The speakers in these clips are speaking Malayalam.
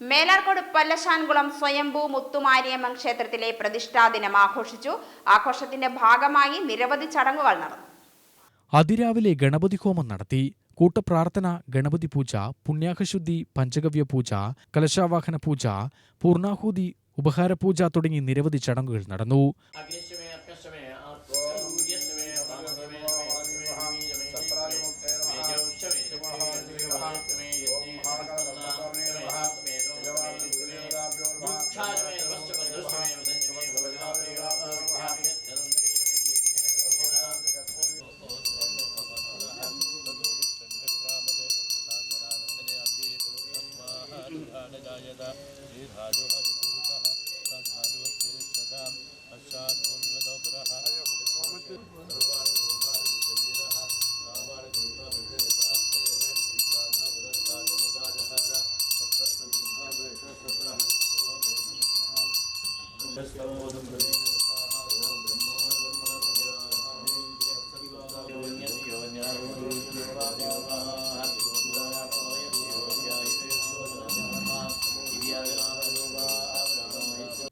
മേലാർക്കോട് പല്ലശാൻകുളം സ്വയംഭൂ മുത്തുമാരിയമ്മൻ ക്ഷേത്രത്തിലെ പ്രതിഷ്ഠാദിനം ആഘോഷിച്ചു. ആഘോഷത്തിന്റെ ഭാഗമായി നിരവധി ചടങ്ങുകൾ നടന്നു. അതിരാവിലെ ഗണപതി ഹോമം നടത്തി. കൂട്ടപ്രാർത്ഥന, ഗണപതി പൂജ, പുണ്യാഹശുദ്ധി, പഞ്ചഗവ്യ പൂജ, കലശാവാഹന പൂജ, പൂർണാഹൂതി, ഉപഹാരപൂജ തുടങ്ങി നിരവധി ചടങ്ങുകൾ നടന്നു.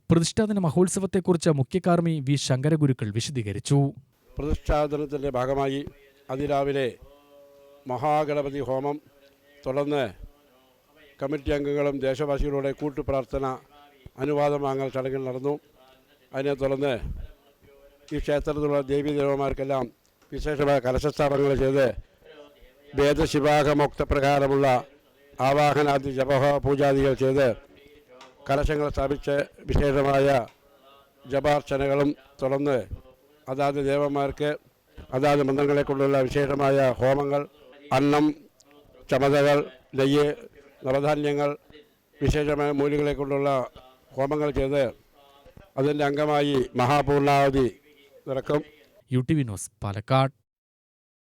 പ്രതിഷ്ഠാദിന മഹോത്സവത്തെക്കുറിച്ച് മുഖ്യകാർമ്മി വി ശങ്കരഗുരുക്കൾ വിശദീകരിച്ചു. പ്രതിഷ്ഠാദിനത്തിൻ്റെ ഭാഗമായി അതിരാവിലെ മഹാഗണപതി ഹോമം, തുടർന്ന് കമ്മിറ്റി അംഗങ്ങളും ദേശവാസികളുടെ കൂട്ടുപ്രാർത്ഥന, അനുവാദം വാങ്ങൽ ചടങ്ങുകൾ നടന്നു. അതിനെ തുടർന്ന് ഈ ക്ഷേത്രത്തിലുള്ള ദേവീദേവന്മാർക്കെല്ലാം വിശേഷമായ കലശസ്ഥാപനങ്ങൾ ചെയ്ത് വേദശിവാഹമോക്തപ്രകാരമുള്ള ആവാഹനാദി ജപ പൂജാദികൾ ചെയ്ത് കലശങ്ങൾ സ്ഥാപിച്ച് വിശേഷമായ ജപാർച്ചനകളും, തുടർന്ന് അതാത് ദേവന്മാർക്ക് അതാത് മന്ത്രങ്ങളെ കൊണ്ടുള്ള വിശേഷമായ ഹോമങ്ങൾ, അന്നം, ചമതകൾ, നെയ്യ്, നവധാന്യങ്ങൾ, വിശേഷമായ മൂലികളെ കൊണ്ടുള്ള ഹോമങ്ങൾ ചെയ്ത് അതിൻ്റെ അംഗമായി മഹാപൂർണാവധി നടക്കും. UTV news, Palakkad.